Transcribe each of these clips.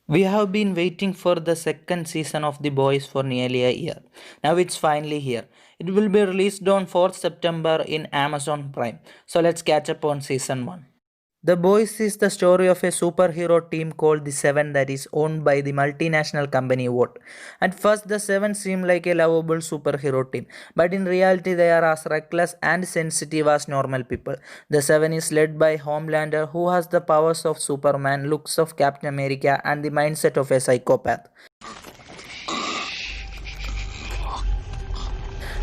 We have been waiting for the second season of The Boys for nearly a year. Now it's finally here. It will be released on 4th September in Amazon Prime. So let's catch up on season 1. The Boys is the story of a superhero team called the Seven that is owned by the multinational company What. At first, the Seven seem like a lovable superhero team, but in reality, they are as reckless and sensitive as normal people. The Seven is led by Homelander, who has the powers of Superman, looks of Captain America, and the mindset of a psychopath.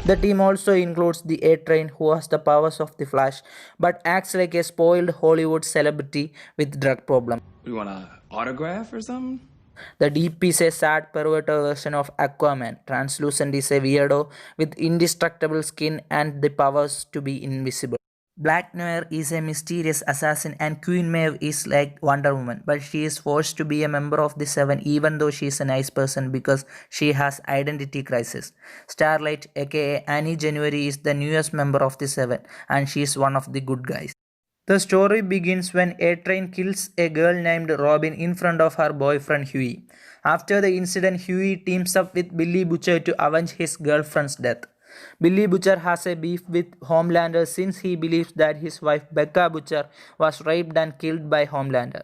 The team also includes the A-Train, who has the powers of the Flash, but acts like a spoiled Hollywood celebrity with drug problems. You want an autograph or something? The Deep is a sad, perverted version of Aquaman. Translucent is a weirdo with indestructible skin and the powers to be invisible. Black Noir is a mysterious assassin, and Queen Maeve is like Wonder Woman, but she is forced to be a member of the Seven even though she is a nice person because she has identity crisis. Starlight, aka Annie January, is the newest member of the Seven, and she is one of the good guys. The story begins when A-Train kills a girl named Robin in front of her boyfriend Huey. After the incident, Huey teams up with Billy Butcher to avenge his girlfriend's death. Billy Butcher has a beef with Homelander since he believes that his wife Becca Butcher was raped and killed by Homelander.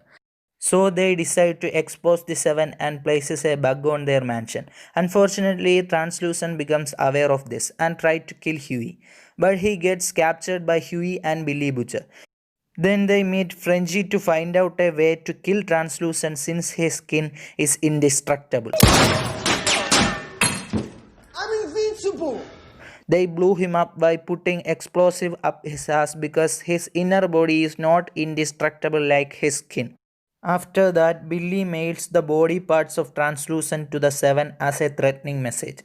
So they decide to expose the Seven and places a bug on their mansion. Unfortunately, Translucent becomes aware of this and tries to kill Huey, but he gets captured by Huey and Billy Butcher. Then they meet Frenchie to find out a way to kill Translucent since his skin is indestructible. I'm invincible! They blew him up by putting explosive up his ass because his inner body is not indestructible like his skin. After that, Billy mails the body parts of Translucent to the Seven as a threatening message.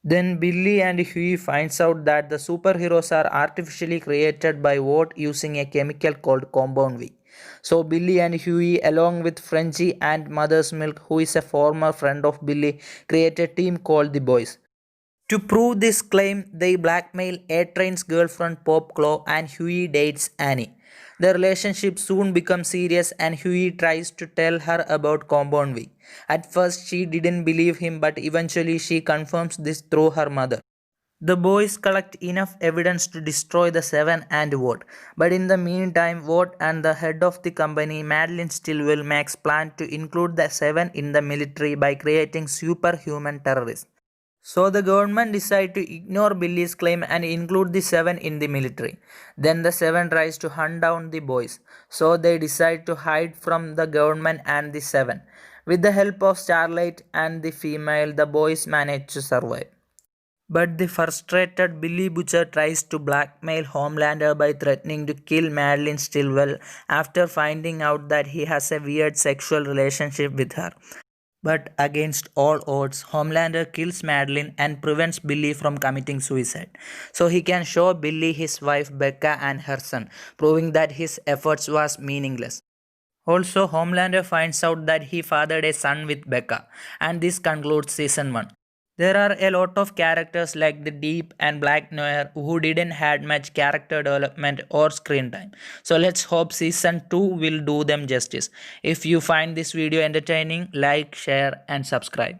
Then Billy and Huey finds out that the superheroes are artificially created by Watt using a chemical called Compound V. So Billy and Huey along with Frenchie and Mother's Milk, who is a former friend of Billy, create a team called the Boys. To prove this claim, they blackmail A-Train's girlfriend Pop Claw and Huey dates Annie. The relationship soon becomes serious and Huey tries to tell her about Compound V. At first she didn't believe him, but eventually she confirms this through her mother. The boys collect enough evidence to destroy the Seven and Watt, but in the meantime Watt and the head of the company Madeline Stillwell makes plan to include the Seven in the military by creating superhuman terrorists. So the government decide to ignore Billy's claim and include the Seven in the military. Then the Seven tries to hunt down the boys. So they decide to hide from the government and the Seven. With the help of Starlight and the female, the boys manage to survive. But the frustrated Billy Butcher tries to blackmail Homelander by threatening to kill Madeline Stillwell after finding out that he has a weird sexual relationship with her. But against all odds, Homelander kills Madeline and prevents Billy from committing suicide. So he can show Billy his wife Becca and her son, proving that his efforts was meaningless. Also, Homelander finds out that he fathered a son with Becca, and this concludes season 1. There are a lot of characters like the Deep and Black Noir who didn't had much character development or screen time. So let's hope season 2 will do them justice. If you find this video entertaining, like, share and subscribe.